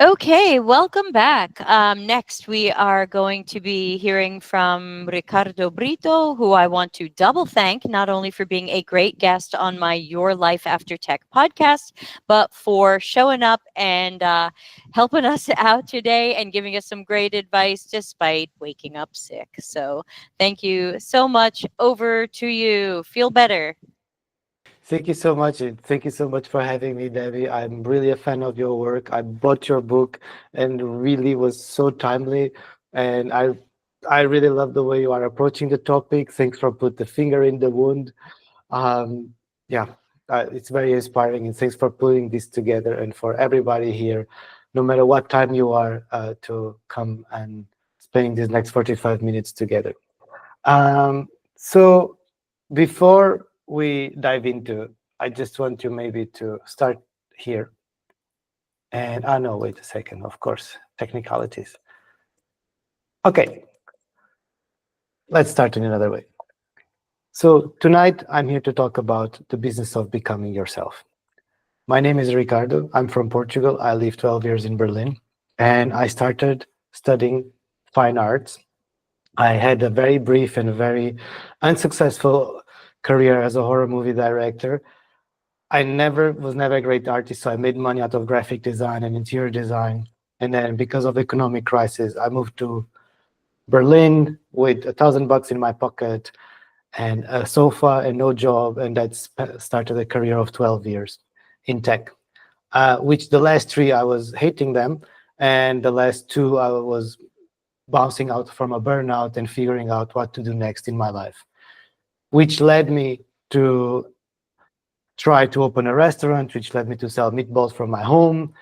Okay, welcome back. Next, we are going to be hearing from Ricardo Brito, who I want to double thank not only for being a great guest on my Your Life After Tech podcast, but for showing up and helping us out today and giving us some great advice despite waking up sick. So, thank you so much. Over to you. Feel better. Thank you so much. And thank you so much for having me, Debbie. I'm really a fan of your work. I bought your book and really was so timely. And I really love the way you are approaching the topic. Thanks for put the finger in the wound. Um, yeah, it's very inspiring. And thanks for putting this together and for everybody here, no matter what time you are, to come and spending these next 45 minutes together. So before we dive into, I just want you maybe to start here. And no, wait a second, of course, technicalities. Okay, let's start in another way. So tonight I'm here to talk about the business of becoming yourself. My name is Ricardo. I'm from Portugal. I lived 12 years in Berlin and I started studying fine arts. I had a very brief and very unsuccessful career as a horror movie director. I was never a great artist, so I made money out of graphic design and interior design. And then because of economic crisis, I moved to Berlin with $1,000 in my pocket and a sofa and no job, and that started a career of 12 years in tech. Which the last three I was hating them, and the last two I was bouncing out from a burnout and figuring out what to do next in my life, which led me to try to open a restaurant, which led me to sell meatballs from my home,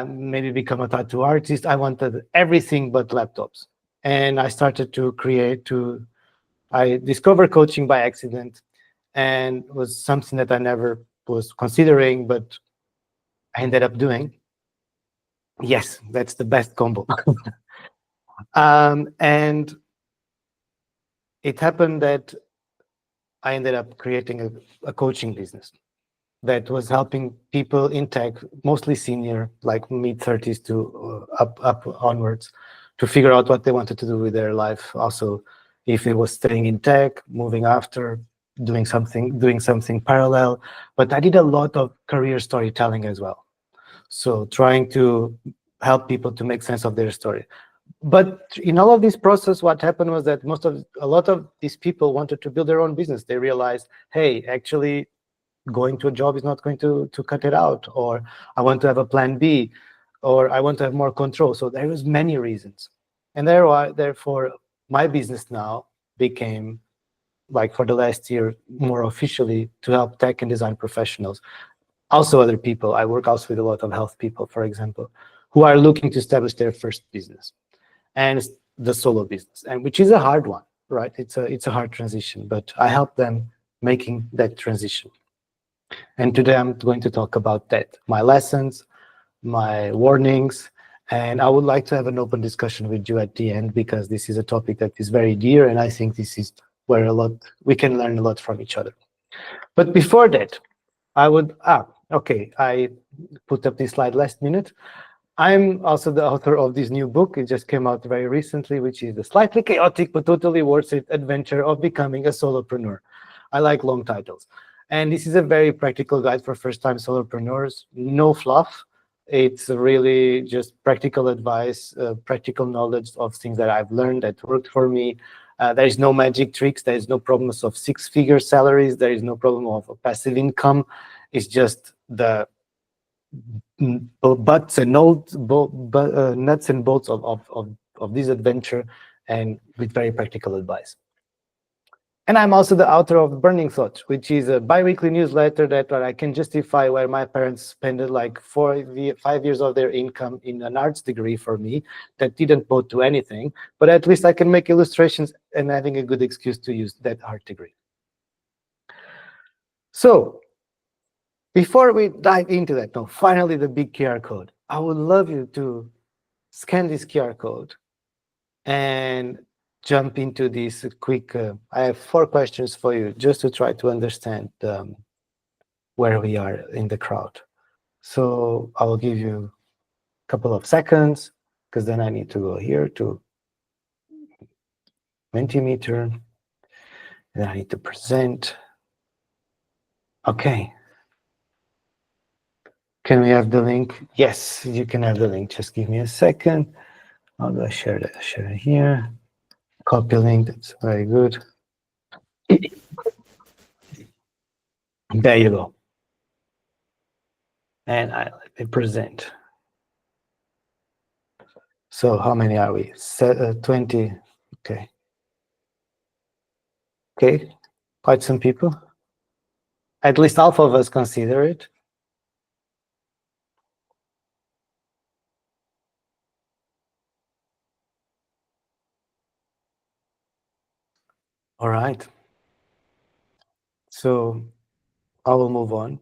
maybe become a tattoo artist. I wanted everything but laptops. And I started to I discovered coaching by accident and was something that I never was considering, but I ended up doing. Yes, that's the best combo. And it happened that I ended up creating a coaching business that was helping people in tech, mostly senior, like mid 30s to up onwards, to figure out what they wanted to do with their life. Also, if it was staying in tech, moving after, doing something parallel. But I did a lot of career storytelling as well. So trying to help people to make sense of their story. But in all of this process, what happened was that a lot of these people wanted to build their own business. They realized, hey, actually going to a job is not going to cut it out, or I want to have a plan B, or I want to have more control. So there was many reasons. And therefore, my business now became, like for the last year, more officially to help tech and design professionals. Also other people. I work also with a lot of health people, for example, who are looking to establish their first business and the solo business, and which is a hard one, right? It's a hard transition, but I help them making that transition. And today I'm going to talk about that, my lessons, my warnings, and I would like to have an open discussion with you at the end because this is a topic that is very dear, and I think this is where we can learn a lot from each other. But before that, okay, I put up this slide last minute. I'm also the author of this new book. It just came out very recently, which is the slightly chaotic but totally worth it adventure of becoming a solopreneur. I like long titles. And this is a very practical guide for first-time solopreneurs. No fluff. It's really just practical advice, practical knowledge of things that I've learned that worked for me. There is no magic tricks. There is no problems of six-figure salaries. There is no problem of passive income. It's just the nuts and bolts of this adventure, and with very practical advice. And I'm also the author of Burning Thoughts, which is a bi-weekly newsletter that I can justify where my parents spent like 5 years of their income in an arts degree for me that didn't go to anything, but at least I can make illustrations and having a good excuse to use that art degree. So before we dive into that, now finally the big QR code. I would love you to scan this QR code and jump into this quick. I have 4 questions for you just to try to understand where we are in the crowd. So I will give you couple of seconds, because then I need to go here to Mentimeter, and then I need to present. Okay. Can we have the link? Yes, you can have the link. Just give me a second. How do I share that? Share it here. Copy link. That's very good. There you go. And I let me present. So how many are we? 20. Okay. Okay. Quite some people. At least half of us consider it. All right. So I will move on.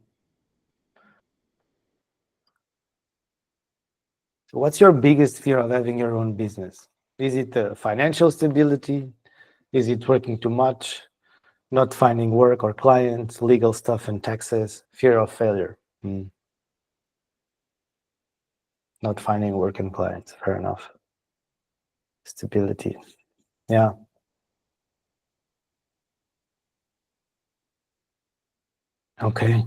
So what's your biggest fear of having your own business? Is it financial stability? Is it working too much? Not finding work or clients, legal stuff and taxes, fear of failure? Not finding work and clients, fair enough. Stability, yeah. Okay.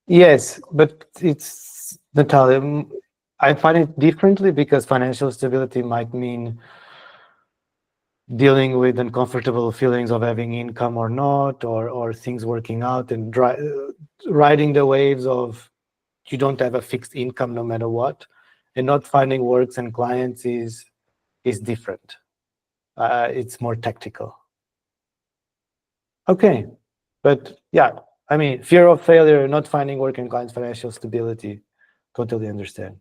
Yes, but it's, Natalia, I find it differently because financial stability might mean dealing with uncomfortable feelings of having income or not, or things working out and riding the waves of you don't have a fixed income no matter what, and not finding works and clients is different. It's more tactical. Okay, but yeah, I mean, fear of failure, not finding work and clients, financial stability, totally understand.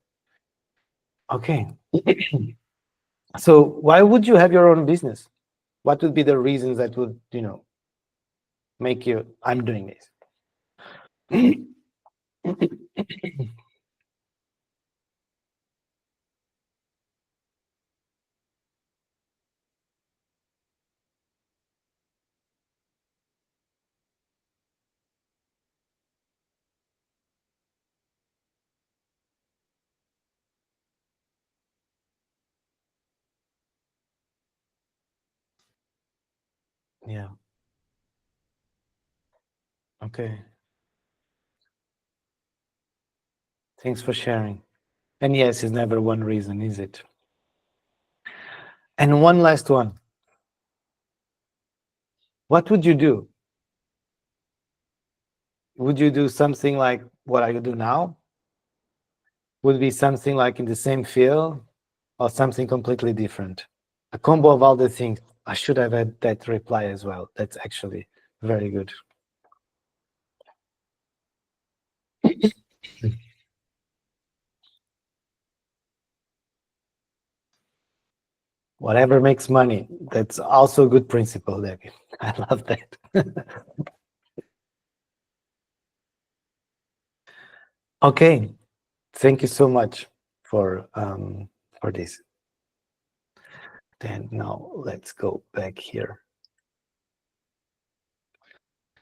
Okay. So why would you have your own business? What would be the reasons that would, make you, I'm doing this? Yeah. Okay. Thanks for sharing. And yes, it's never one reason, is it? And one last one. What would you do? Would you do something like what I do now? Would it be something like in the same field or something completely different? A combo of all the things. I should have had that reply as well. That's actually very good. Whatever makes money. That's also a good principle, Debbie. I love that. Okay. Thank you so much for this. Then now let's go back here.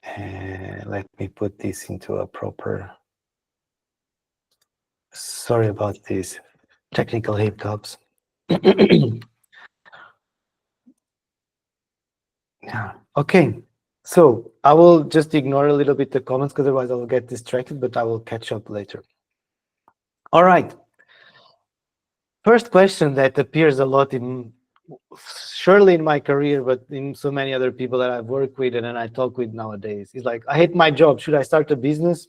And let me put this into a proper. Sorry about these technical hiccups. Yeah. Okay. So I will just ignore a little bit the comments because otherwise I will get distracted, but I will catch up later. All right. First question that appears a lot in, surely in my career, but in so many other people that I've worked with and I talk with nowadays is like, I hate my job. Should I start a business?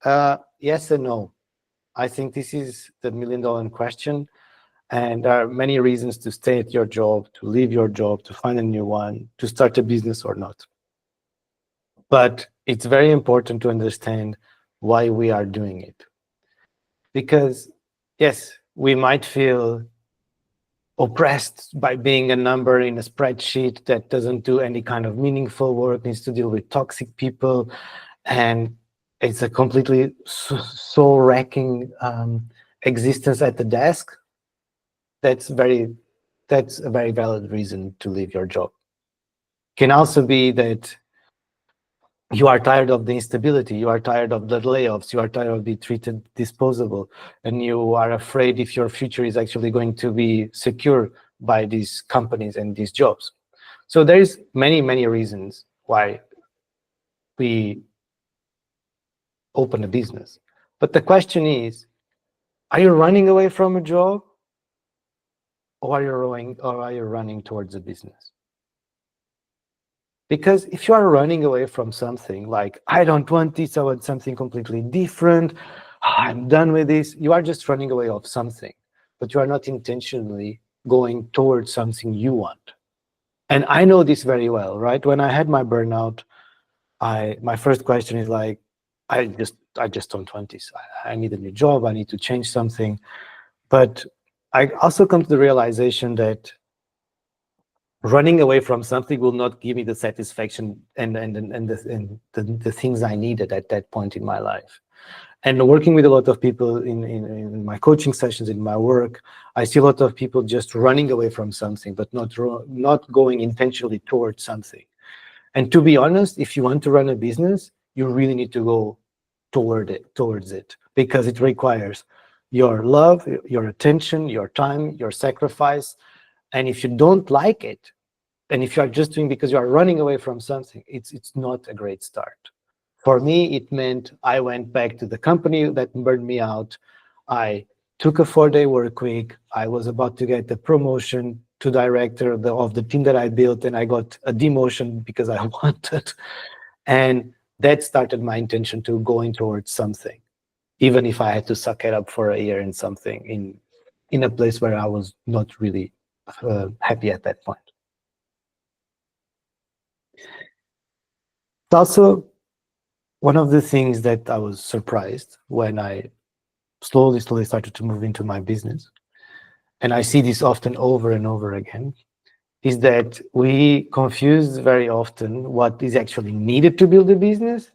Yes and no. I think this is the million-dollar question. And there are many reasons to stay at your job, to leave your job, to find a new one, to start a business or not. But it's very important to understand why we are doing it. Because yes, we might feel oppressed by being a number in a spreadsheet that doesn't do any kind of meaningful work, needs to deal with toxic people, and it's a completely soul-wrecking existence at the desk. That's a very valid reason to leave your job. Can also be that you are tired of the instability, you are tired of the layoffs, you are tired of being treated disposable, and you are afraid if your future is actually going to be secure by these companies and these jobs. So there is many reasons why we open a business. But the question is, are you running away from a job, or are you running towards a business? Because if you are running away from something like, I don't want this, I want something completely different, I'm done with this, you are just running away of something, but you are not intentionally going towards something you want. And I know this very well, right? When I had my burnout, my first question is like, I just don't want this. I need a new job, I need to change something. But I also come to the realization that running away from something will not give me the satisfaction and the things I needed at that point in my life. And working with a lot of people in my coaching sessions, in my work, I see a lot of people just running away from something, but not going intentionally towards something. And to be honest, if you want to run a business, you really need to go towards it, because it requires your love, your attention, your time, your sacrifice. And if you don't like it, and if you are just doing because you are running away from something, it's not a great start. For me, it meant I went back to the company that burned me out. I took a 4-day work week. I was about to get the promotion to director of the team that I built, and I got a demotion because I wanted. And that started my intention to going towards something, even if I had to suck it up for a year in something in a place where I was not really happy at that point. It's also one of the things that I was surprised when I slowly started to move into my business, and I see this often over and over again, is that we confuse very often what is actually needed to build a business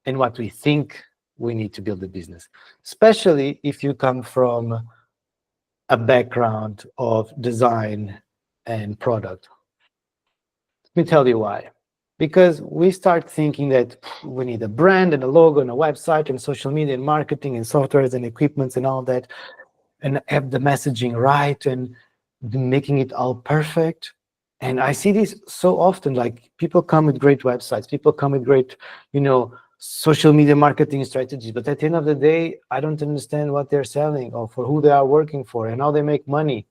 and what we think we need to build a business, especially if you come from a background of design and product. Let me tell you why. Because we start thinking that we need a brand and a logo and a website and social media and marketing and softwares and equipments and all that, and have the messaging right and making it all perfect. And I see this so often, like people come with great websites, people come with great, social media marketing strategies, but at the end of the day, I don't understand what they're selling or for who they are working for and how they make money.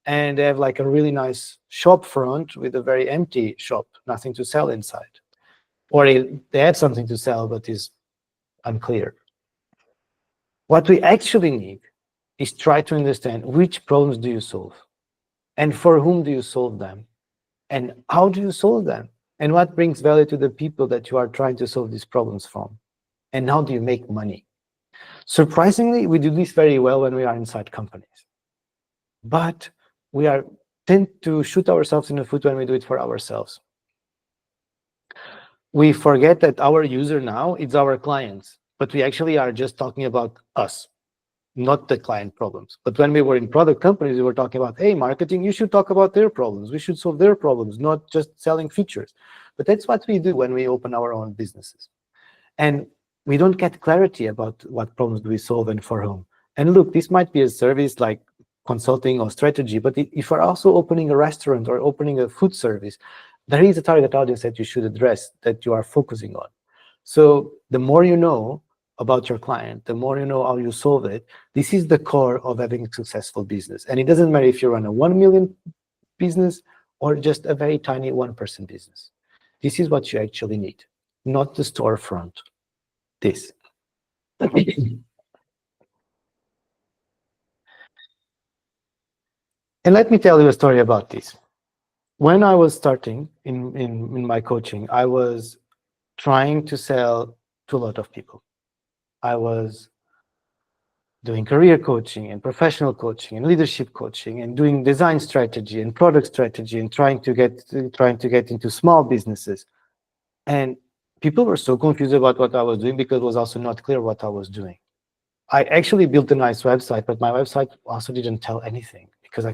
And they have like a really nice shop front with a very empty shop, nothing to sell inside. Or they have something to sell, but is unclear. What we actually need is try to understand which problems do you solve and for whom do you solve them and how do you solve them and what brings value to the people that you are trying to solve these problems from and how do you make money. Surprisingly, we do this very well when we are inside companies, but we tend to shoot ourselves in the foot when we do it for ourselves. We forget that our user now is our clients, but we actually are just talking about us, not the client problems. But when we were in product companies, we were talking about, hey, marketing, you should talk about their problems. We should solve their problems, not just selling features. But that's what we do when we open our own businesses. And we don't get clarity about what problems do we solve and for whom. And look, this might be a service like consulting or strategy, but if you're also opening a restaurant or opening a food service, there is a target audience that you should address, that you are focusing on. So the more you know about your client, the more you know how you solve it, this is the core of having a successful business. And it doesn't matter if you run a 1 million business or just a very tiny 1-person business. This is what you actually need, not the storefront. This. And let me tell you a story about this. When I was starting in my coaching, I was trying to sell to a lot of people. I was doing career coaching and professional coaching and leadership coaching and doing design strategy and product strategy and trying to get into small businesses. And people were so confused about what I was doing because it was also not clear what I was doing. I actually built a nice website, but my website also didn't tell anything because I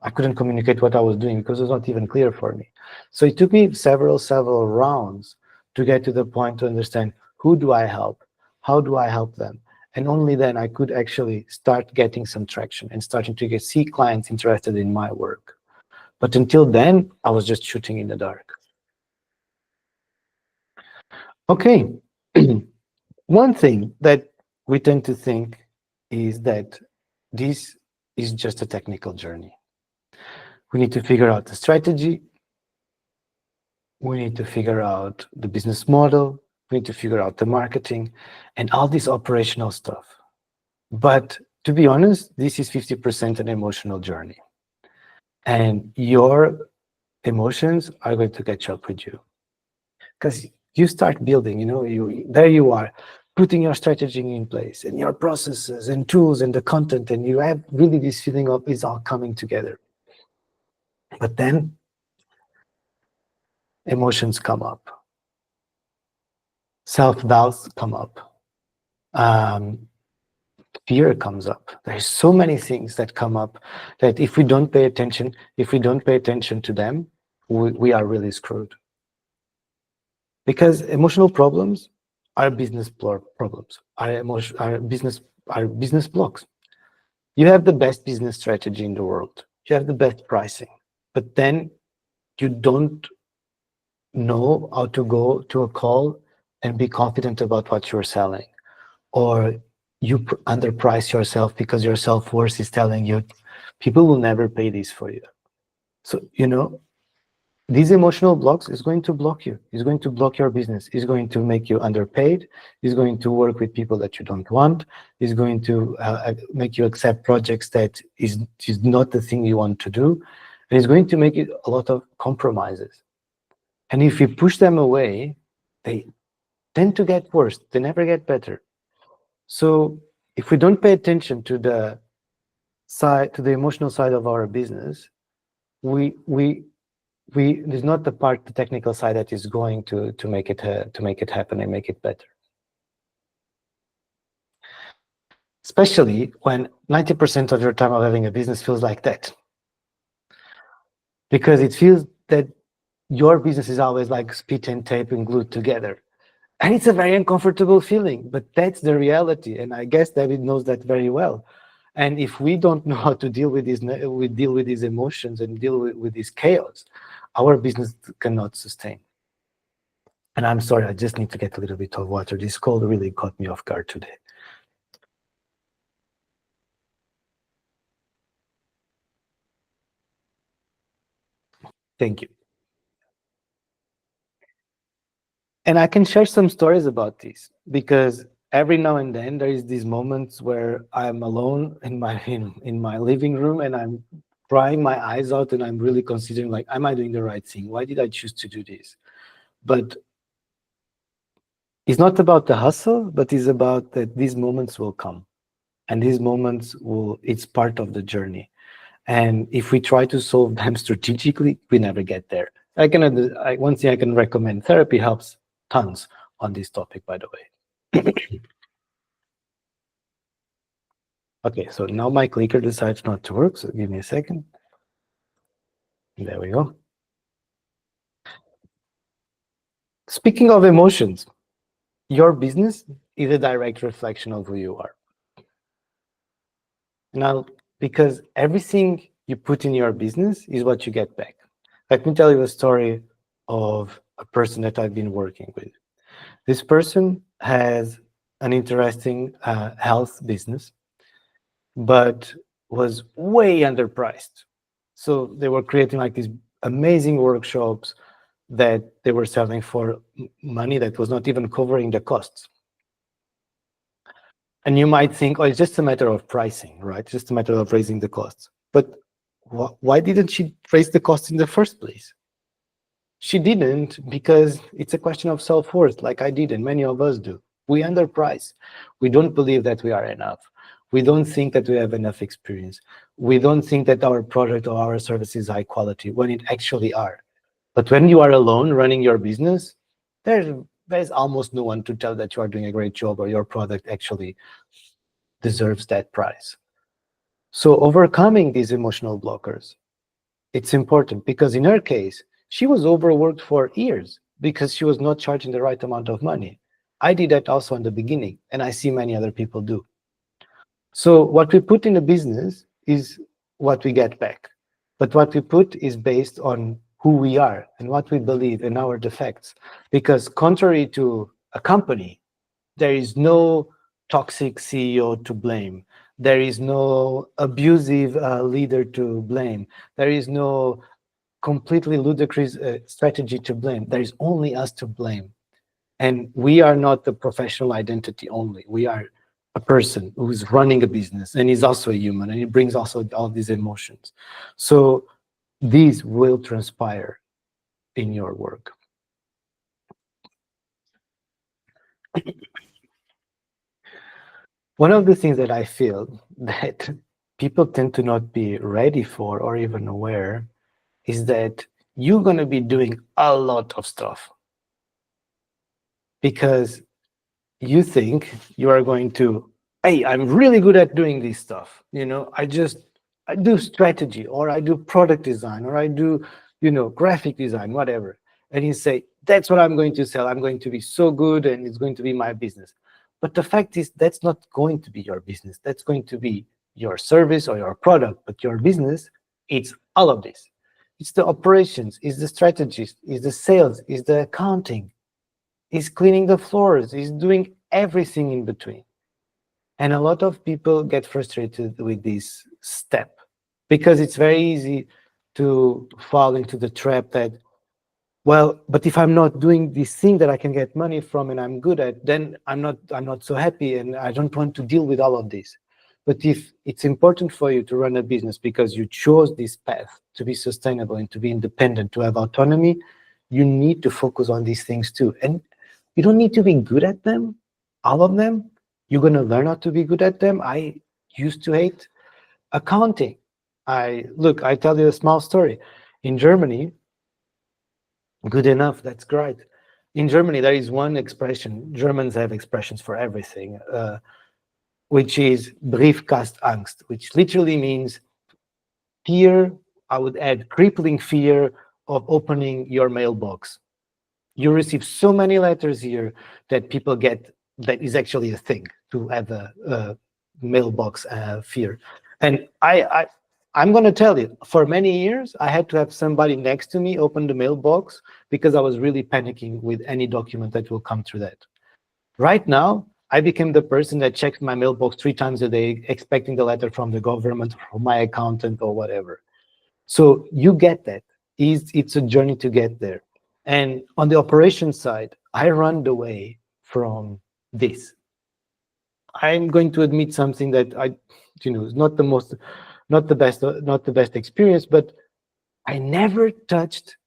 I couldn't communicate what I was doing because it was not even clear for me. So it took me several rounds to get to the point to understand who do I help, how do I help them, and only then I could actually start getting some traction and starting to see clients interested in my work. But until then, I was just shooting in the dark. Okay. One thing that we tend to think is that this is just a technical journey. We need to figure out the strategy. We need to figure out the business model. We need to figure out the marketing and all this operational stuff. But to be honest, this is 50% an emotional journey. And your emotions are going to catch up with you. Because you start building, there you are, putting your strategy in place and your processes and tools and the content, and you have really this feeling of it's all coming together. But then emotions come up, self-doubts come up, um, fear comes up. There's so many things that come up that if we don't pay attention, to them, we are really screwed. Because emotional problems are business problems, are business blocks. You have the best business strategy in the world. You have the best pricing, but then you don't know how to go to a call and be confident about what you're selling, or you underprice yourself because your self-worth is telling you people will never pay this for you. So, these emotional blocks is going to block you. It's going to block your business. It's going to make you underpaid. It's going to work with people that you don't want. It's going to make you accept projects that is not the thing you want to do. And it's going to make it a lot of compromises. And if you push them away, they tend to get worse. They never get better. So if we don't pay attention to the emotional side of our business, we there's not the technical side that is going to make it happen and make it better. Especially when 90% of your time of having a business feels like that, because it feels that your business is always like spit and tape and glued together, and it's a very uncomfortable feeling. But that's the reality, and I guess David knows that very well. And if we don't know how to deal with these emotions and deal with this chaos, our business cannot sustain. And I'm sorry, I just need to get a little bit of water. This cold really caught me off guard today. Thank you. And I can share some stories about this, because every now and then there is these moments where I'm alone in my living room and I'm crying my eyes out and I'm really considering, like, am I doing the right thing? Why did I choose to do this? But it's not about the hustle, but it's about that these moments will come, and these moments it's part of the journey. And if we try to solve them strategically, we never get there. One thing I can recommend, therapy helps tons on this topic, by the way. Okay, so now my clicker decides not to work, so give me a second. There we go. Speaking of emotions, your business is a direct reflection of who you are. Now, because everything you put in your business is what you get back. Let me tell you a story of a person that I've been working with. This person has an interesting health business, but was way underpriced. So they were creating like these amazing workshops that they were selling for money that was not even covering the costs. And you might think, oh, it's just a matter of pricing, right? It's just a matter of raising the costs. But why didn't she raise the cost in the first place? She didn't, because it's a question of self-worth, like I did and many of us do. We underprice. We don't believe that we are enough. We don't think that we have enough experience. We don't think that our product or our service is high quality, when it actually are. But when you are alone running your business, there's almost no one to tell that you are doing a great job or your product actually deserves that price. So overcoming these emotional blockers It's important because in her case, she was overworked for years because she was not charging the right amount of money. I did that also in the beginning, and I see many other people do. So what we put in a business is what we get back. But what we put is based on who we are and what we believe and our defects. Because contrary to a company, there is no toxic CEO to blame. There is no abusive leader to blame. There is no completely ludicrous strategy to blame. There is only us to blame. And we are not the professional identity only. We are a person who is running a business and is also a human, and it brings also all these emotions. So these will transpire in your work. One of the things that I feel that people tend to not be ready for or even aware is that you're going to be doing a lot of stuff because you think you are going to, hey, I'm really good at doing this stuff. I do strategy, or I do product design, or I do, graphic design, whatever. And you say, that's what I'm going to sell. I'm going to be so good and it's going to be my business. But the fact is, that's not going to be your business. That's going to be your service or your product. But your business, it's all of this. It's the operations, it's the strategies, it's the sales, it's the accounting, is cleaning the floors, is doing everything in between. And a lot of people get frustrated with this step because it's very easy to fall into the trap that, well, but if I'm not doing this thing that I can get money from and I'm good at, then I'm not so happy and I don't want to deal with all of this. But if it's important for you to run a business because you chose this path to be sustainable and to be independent, to have autonomy, you need to focus on these things too. And you don't need to be good at them, all of them. You're going to learn how to be good at them. I used to hate accounting. I tell you a small story. In Germany, good enough, that's great. In Germany, there is one expression. Germans have expressions for everything, which is Briefkastangst, which literally means fear. I would add crippling fear of opening your mailbox. You receive so many letters here that people get that is actually a thing to have a mailbox fear. And I'm going to tell you, for many years, I had to have somebody next to me open the mailbox because I was really panicking with any document that will come through that. Right now, I became the person that checks my mailbox 3 times a day, expecting the letter from the government, from my accountant, or whatever. So you get that. It's a journey to get there. And on the operations side, I run away from this. I'm going to admit something that is not the best experience, but I never touched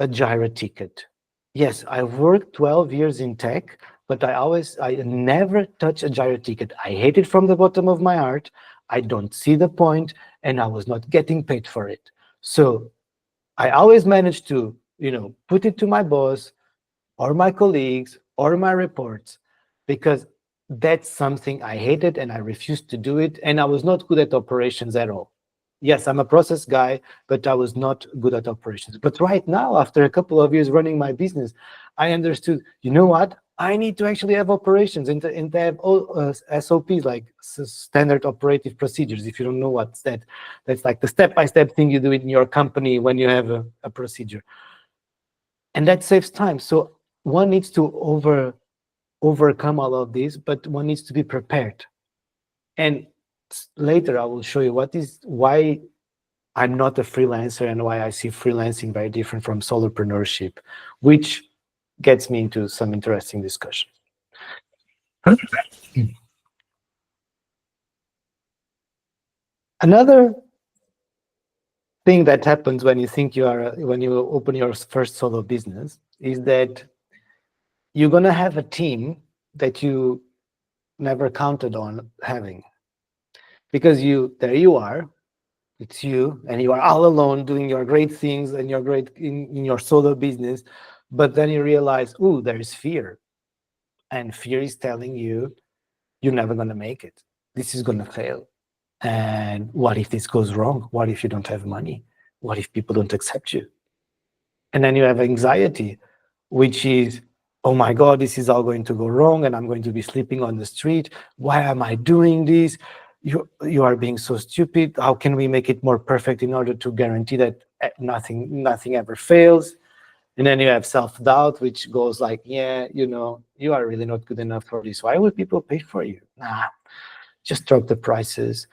a Jira ticket. Yes, I worked 12 years in tech, but I never touched a Jira ticket. I hate it from the bottom of my heart. I don't see the point, and I was not getting paid for it. So I always managed to, put it to my boss or my colleagues or my reports because that's something I hated and I refused to do it. And I was not good at operations at all. Yes, I'm a process guy, but I was not good at operations. But right now, after a couple of years running my business, I understood, you know what? I need to actually have operations and to have all SOPs, like standard operative procedures. If you don't know what's that, that's like the step-by-step thing you do in your company when you have a procedure. And that saves time. So one needs to overcome all of this, but one needs to be prepared. And later I will show you why I'm not a freelancer and why I see freelancing very different from solopreneurship, which gets me into some interesting discussion. Another thing that happens when you open your first solo business is that you're going to have a team that you never counted on having, because there you are, it's you, and you are all alone doing your great things and you're great in your solo business. But then you realize, oh, there's fear, and fear is telling you you're never going to make it. This is going to fail. And what if this goes wrong? What if you don't have money? what if people don't accept you? And then you have anxiety, which is, oh my God, this is all going to go wrong and I'm going to be sleeping on the street. Why am I doing this? You are being so stupid. How can we make it more perfect in order to guarantee that nothing ever fails? And then you have self-doubt, which goes like, yeah, you are really not good enough for this. Why would people pay for you? Nah, just drop the prices.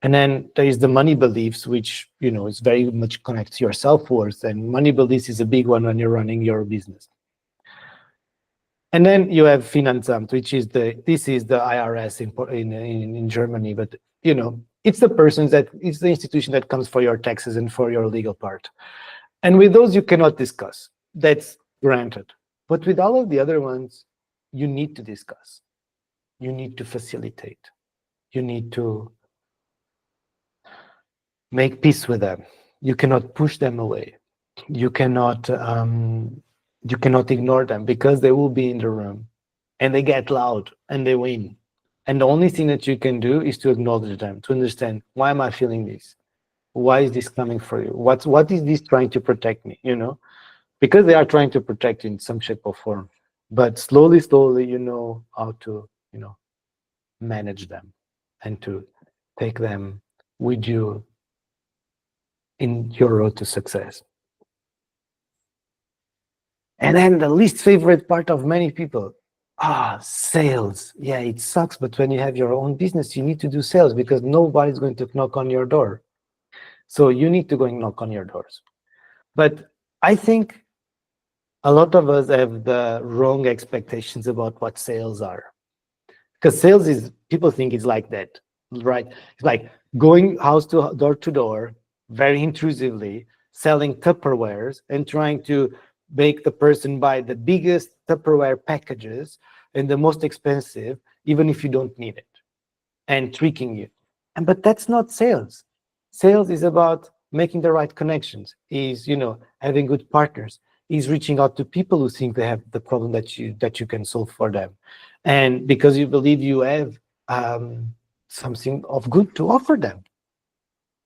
And then there is the money beliefs, which, is very much connected to your self-worth. And money beliefs is a big one when you're running your business. And then you have Finanzamt, which is this is the IRS in Germany, but it's it's the institution that comes for your taxes and for your legal part. And with those you cannot discuss. That's granted. But with all of the other ones, you need to discuss. You need to facilitate. You need to make peace with them. You cannot push them away. You cannot ignore them, because they will be in the room and they get loud and they win. And the only thing that you can do is to acknowledge them, to understand, why am I feeling this? Why is this coming for you? What is this trying to protect me? Because they are trying to protect you in some shape or form. But slowly, you know how to, manage them and to take them with you in your road to success. And then the least favorite part of many people, sales. Yeah, it sucks, but when you have your own business, you need to do sales because nobody's going to knock on your door. So you need to go and knock on your doors. But I think a lot of us have the wrong expectations about what sales are. Because sales is, people think it's like that, right? It's like going door to door, very intrusively, selling Tupperwares and trying to make the person buy the biggest Tupperware packages and the most expensive, even if you don't need it, and tricking you. But that's not sales. Sales is about making the right connections, is having good partners, is reaching out to people who think they have the problem that you can solve for them, and because you believe you have something of good to offer them.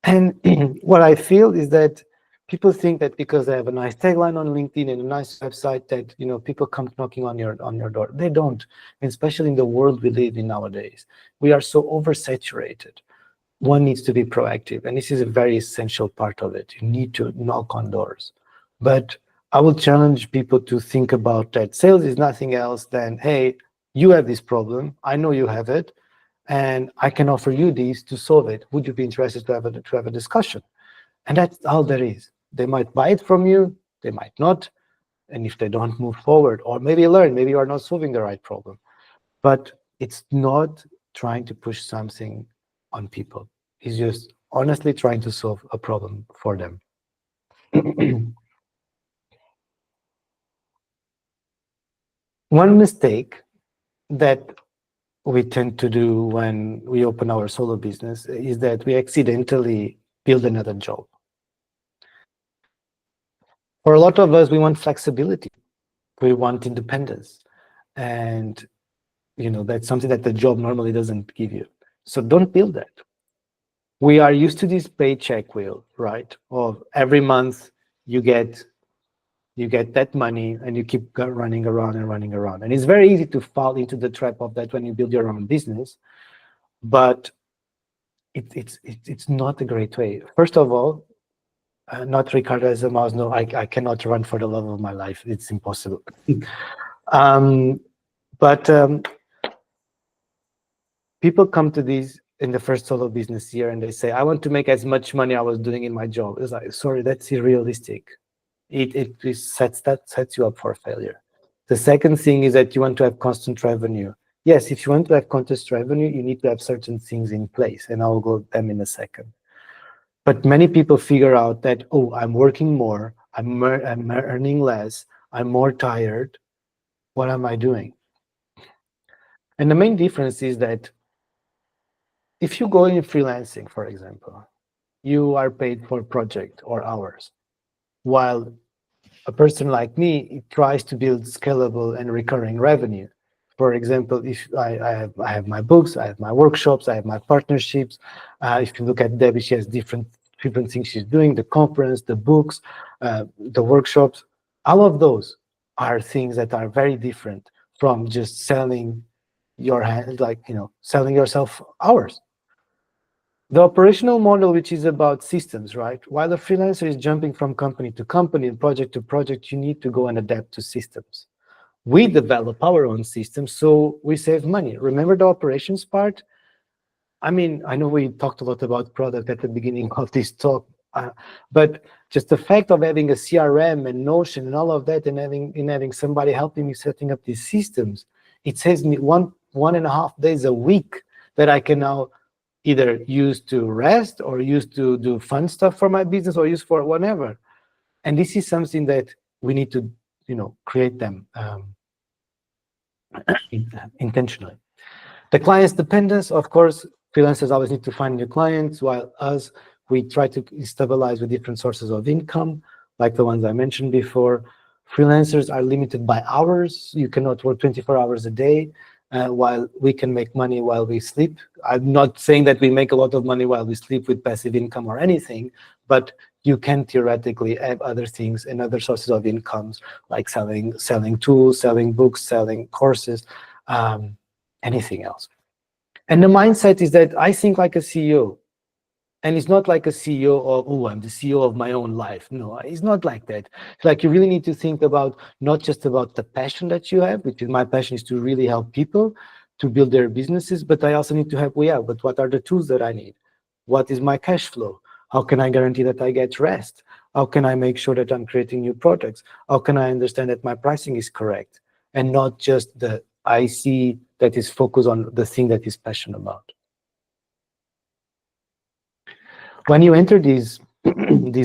And what I feel is that people think that because they have a nice tagline on LinkedIn and a nice website that people come knocking on your door. They don't, and especially in the world we live in nowadays. We are so oversaturated. One needs to be proactive, and this is a very essential part of it. You need to knock on doors. But I will challenge people to think about that sales is nothing else than, hey, you have this problem, I know you have it, and I can offer you these to solve it. Would you be interested to have a discussion? And that's all there is. They might buy it from you, they might not, and if they don't, move forward, or maybe learn, maybe you are not solving the right problem. But it's not trying to push something on people. It's just honestly trying to solve a problem for them. One mistake that we tend to do when we open our solo business is that we accidentally build another job. For a lot of us, we want flexibility, we want independence, and that's something that the job normally doesn't give you. So don't build that. We are used to this paycheck wheel, right? Of every month you get that money and you keep running around and running around. And it's very easy to fall into the trap of that when you build your own business. But it's not a great way. First of all, not Ricardo as a mouse. No, I cannot run for the love of my life. It's impossible. But people come to these in the first solo business year and they say, I want to make as much money I was doing in my job. It's like, sorry, that's unrealistic. It sets you up for failure. The second thing is that you want to have constant revenue. Yes, if you want to have constant revenue, you need to have certain things in place, and I'll go them in a second. But many people figure out that, oh, I'm working more, I'm earning less, I'm more tired. What am I doing? And the main difference is that if you go in freelancing, for example, you are paid for project or hours, while a person like me tries to build scalable and recurring revenue. For example, if I have my books, I have my workshops, I have my partnerships. If you look at Debbie, she has different different things she's doing, the conference, the books, the workshops, all of those are things that are very different from just selling your hand, like, selling yourself hours. The operational model, which is about systems, right? While a freelancer is jumping from company to company and project to project, you need to go and adapt to systems. We develop our own systems, so we save money. Remember the operations part? I mean, I know we talked a lot about product at the beginning of this talk, but just the fact of having a CRM and Notion and all of that, and having somebody helping me setting up these systems, it saves me 1.5 days a week that I can now either use to rest or use to do fun stuff for my business or use for whatever. And this is something that we need to, create them intentionally. The client's dependence, of course, freelancers always need to find new clients, while us, we try to stabilize with different sources of income, like the ones I mentioned before. Freelancers are limited by hours. You cannot work 24 hours a day, while we can make money while we sleep. I'm not saying that we make a lot of money while we sleep with passive income or anything, but you can theoretically have other things and other sources of incomes, like selling tools, selling books, selling courses, anything else. And the mindset is that I think like a CEO. And it's not like a CEO of, oh, I'm the CEO of my own life. No, it's not like that. It's like you really need to think about not just about the passion that you have, which is my passion is to really help people to build their businesses, but I also need to have, well, yeah, but what are the tools that I need? What is my cash flow? How can I guarantee that I get rest? How can I make sure that I'm creating new products? How can I understand that my pricing is correct? And not just the IC that is focused on the thing that is passionate about. When you enter this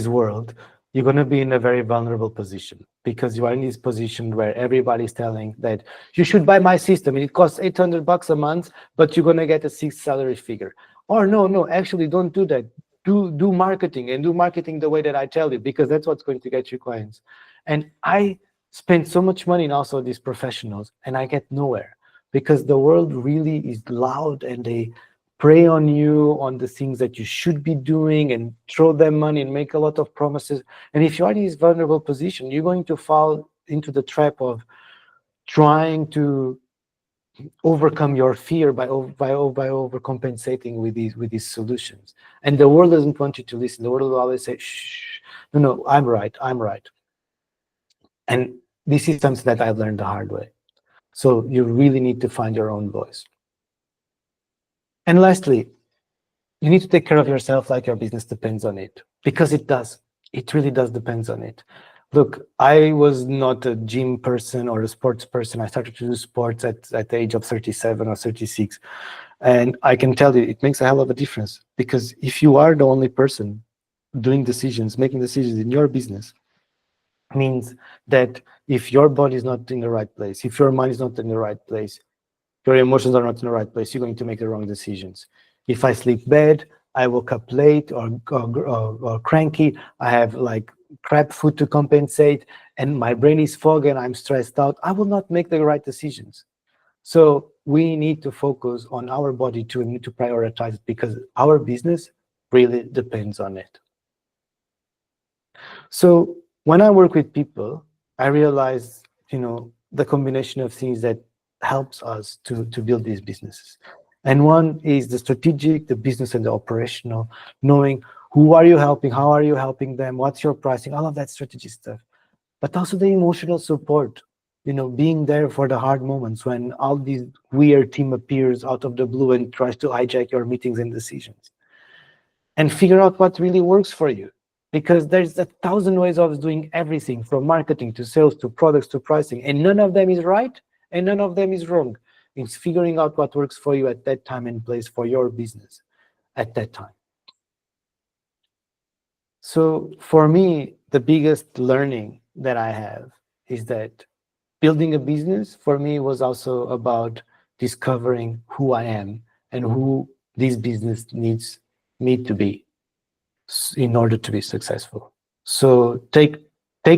world, you're going to be in a very vulnerable position, because you are in this position where everybody's telling that you should buy my system. It costs $800 a month, but you're going to get a 6 salary figure. Or no, actually don't do that. Do marketing, and do marketing the way that I tell you, because that's what's going to get you clients. And I spend so much money in also these professionals, and I get nowhere, because the world really is loud, and they prey on you on the things that you should be doing and throw them money and make a lot of promises. And if you are in this vulnerable position, you're going to fall into the trap of trying to overcome your fear by overcompensating with these solutions. And the world doesn't want you to listen. The world will always say, shh, no, I'm right. And this is something that I've learned the hard way. So you really need to find your own voice. And lastly, you need to take care of yourself like your business depends on it, because it does. It really does depends on it. Look, I was not a gym person or a sports person. I started to do sports at the age of 37 or 36. And I can tell you, it makes a hell of a difference, because if you are the only person doing decisions, making decisions in your business, means that if your body is not in the right place, if your mind is not in the right place, your emotions are not in the right place, you're going to make the wrong decisions. If I sleep bad, I woke up late or cranky, I have like crap food to compensate, and my brain is foggy and I'm stressed out, I will not make the right decisions. So we need to focus on our body too, and need to prioritize it, because our business really depends on it. So when I work with people, I realize, the combination of things that helps us to build these businesses. And one is the strategic, the business, and the operational, knowing who are you helping, how are you helping them, what's your pricing, all of that strategy stuff. But also the emotional support, being there for the hard moments when all these weird team appears out of the blue and tries to hijack your meetings and decisions. And figure out what really works for you. Because there's 1,000 ways of doing everything, from marketing to sales to products to pricing, and none of them is right and none of them is wrong. It's figuring out what works for you at that time and place for your business at that time. So for me, the biggest learning that I have is that building a business for me was also about discovering who I am and who this business needs me to be in order to be successful. So take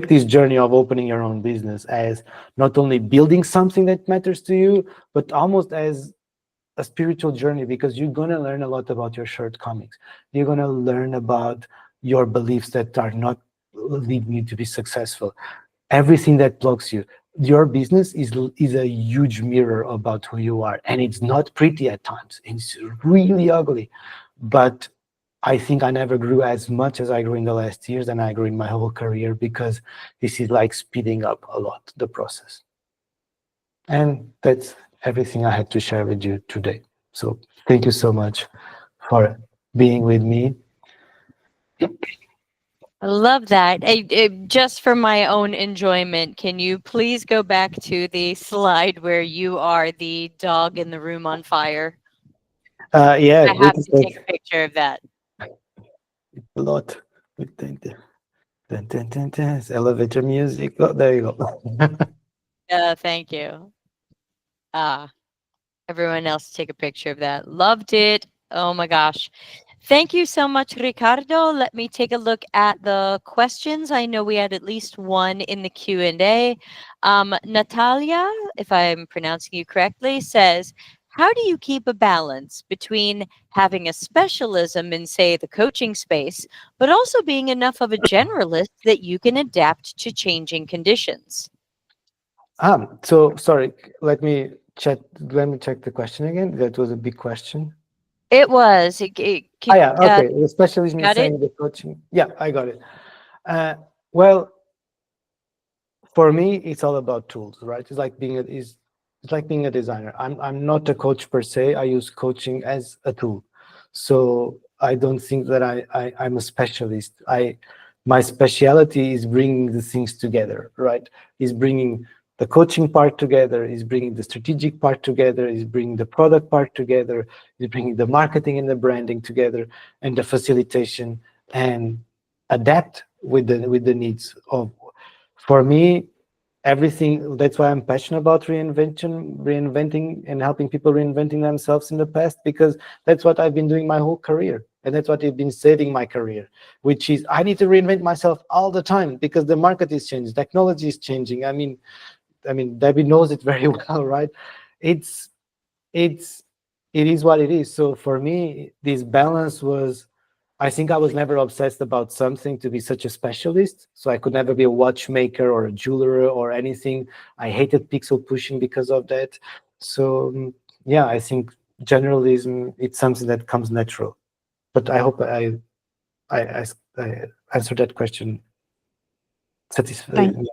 this journey of opening your own business as not only building something that matters to you, but almost as a spiritual journey, because you're going to learn a lot about your shortcomings. You're going to learn about your beliefs that are not leading you to be successful, everything that blocks you. Your business is a huge mirror about who you are, and it's not pretty at times. It's really ugly, but I think I never grew as much as I grew in the last years, and I grew in my whole career, because this is like speeding up a lot the process. And that's everything I had to share with you today. So thank you so much for being with me. I love that. Just for my own enjoyment, can you please go back to the slide where you are the dog in the room on fire? Yeah, I we have can to take take a picture of that. a lot. We thank you. Dun, dun, dun, dun. It's elevator music. Oh, there you go. Thank you. Ah, everyone else take a picture of that. Loved it. Oh my gosh. Thank you so much, Ricardo. Let me take a look at the questions. I know we had at least one in the Q&A. Natalia, if I'm pronouncing you correctly, says, how do you keep a balance between having a specialism in, say, the coaching space, but also being enough of a generalist that you can adapt to changing conditions? So sorry, let me check the question again. That was a big question. It was. Ah, yeah, okay. The You specialism in got it? saying the coaching. Yeah, I got it. Well, for me, it's all about tools, right? It's like being a designer. I'm not a coach per se. I use coaching as a tool. So I don't think that I'm a specialist. I My speciality is bringing the things together, right? Is bringing the coaching part together, is bringing the strategic part together, is bringing the product part together, is bringing the marketing and the branding together, and the facilitation, and adapt with the needs of, for me, everything. That's why I'm passionate about reinventing and helping people reinventing themselves in the past, because that's what I've been doing my whole career, and that's what I've been saving my career, which is I need to reinvent myself all the time, because the market is changing, technology is changing. I mean Debbie knows it very well, right? It's it's it is what it is. So for me, this balance was, I think I was never obsessed about something to be such a specialist. So I could never be a watchmaker or a jeweler or anything. I hated pixel pushing because of that. So yeah, I think generalism, it's something that comes natural. But I hope I answered that question Thank satisfactorily.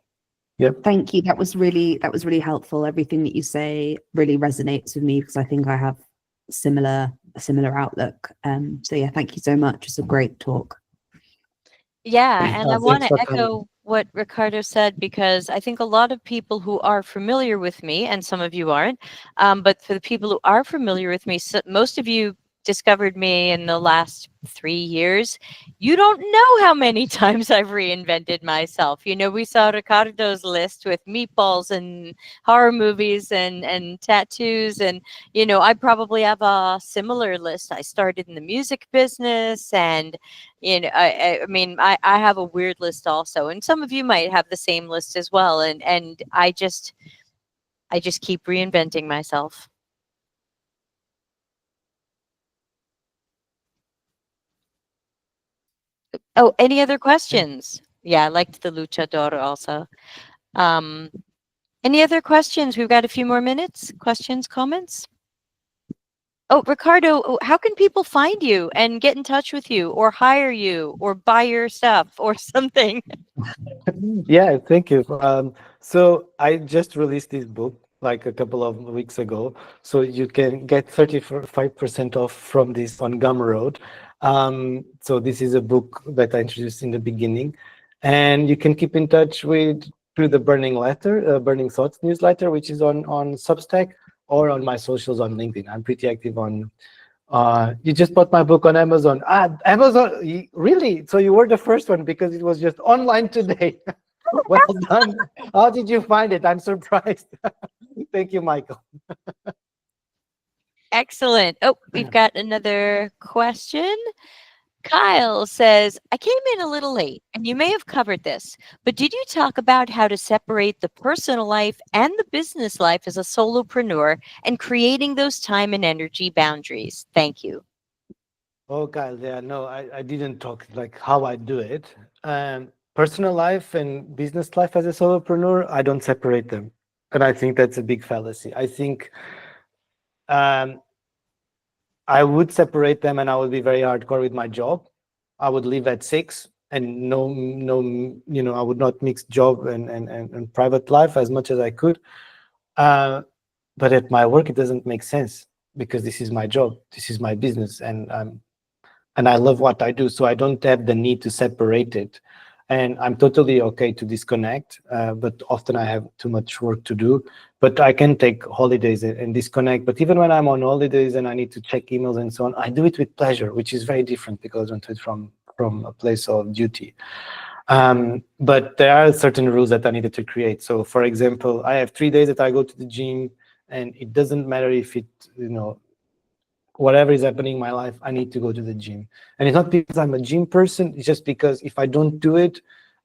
Yep. thank you. That was really helpful. Everything that you say really resonates with me because I think I have a similar outlook. So yeah, thank you so much. It's a great talk. Yeah, and I want Thanks to for coming. echo what Ricardo said because I think a lot of people who are familiar with me, and some of you aren't, but for the people who are familiar with me, most of you discovered me in the last 3 years. You don't know how many times I've reinvented myself. You know, we saw Ricardo's list with meatballs and horror movies and tattoos, and you know, I probably have a similar list. I started in the music business and you know, I mean, I have a weird list also, and some of you might have the same list as well. And I just keep reinventing myself. Oh, any other questions? Yeah, I liked the luchador also. Um, any other questions? We've got a few more minutes. Questions, comments? Oh, Ricardo, how can people find you and get in touch with you, or hire you, or buy your stuff, or something? Yeah, thank you. So I just released this book like a couple of weeks ago. So you can get 35% off from this on Gumroad. So this is a book that I introduced in the beginning. And you can keep in touch with through the Burning Thoughts newsletter, which is on Substack, or on my socials on LinkedIn. I'm pretty active on you just bought my book on Amazon. Amazon, really? So you were the first one because it was just online today. Well done. How did you find it? I'm surprised. Thank you, Michael. Excellent. Oh, we've got another question. Kyle says, I came in a little late, and you may have covered this, but did you talk about how to separate the personal life and the business life as a solopreneur and creating those time and energy boundaries? Thank you. Oh, Kyle, yeah, no, I didn't talk like how I do it. Personal life and business life as a solopreneur, I don't separate them. And I think that's a big fallacy. I think um, I would separate them and I would be very hardcore with my job. I would leave at 6 and I would not mix job and private life as much as I could. But at my work, it doesn't make sense because this is my job, this is my business, and I love what I do. So I don't have the need to separate it. And I'm totally okay to disconnect, but often I have too much work to do. But I can take holidays and disconnect. But even when I'm on holidays and I need to check emails and so on, I do it with pleasure, which is very different because I don't do it from a place of duty. But there are certain rules that I needed to create. So, for example, I have 3 days that I go to the gym, and it doesn't matter if whatever is happening in my life, I need to go to the gym. And it's not because I'm a gym person, it's just because if I don't do it,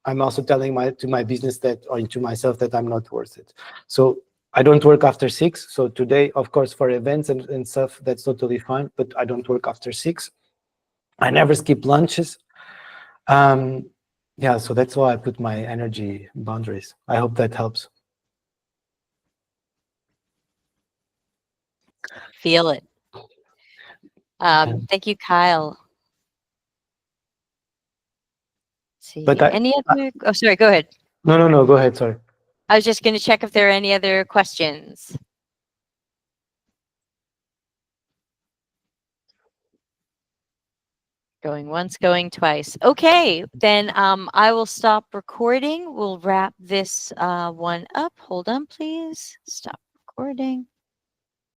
I'm also telling to my business that, or to myself, that I'm not worth it. So I don't work after 6. So today, of course, for events and stuff, that's totally fine, but I don't work after 6. I never skip lunches. Yeah, so that's why I put my energy boundaries. I hope that helps. Feel it. Thank you, Kyle. Let's see, But any other? Oh, sorry. Go ahead. no, go ahead. Sorry. I was just going to check if there are any other questions. Going once, going twice. Okay, then I will stop recording. We'll wrap this one up. Hold on, please. Stop recording.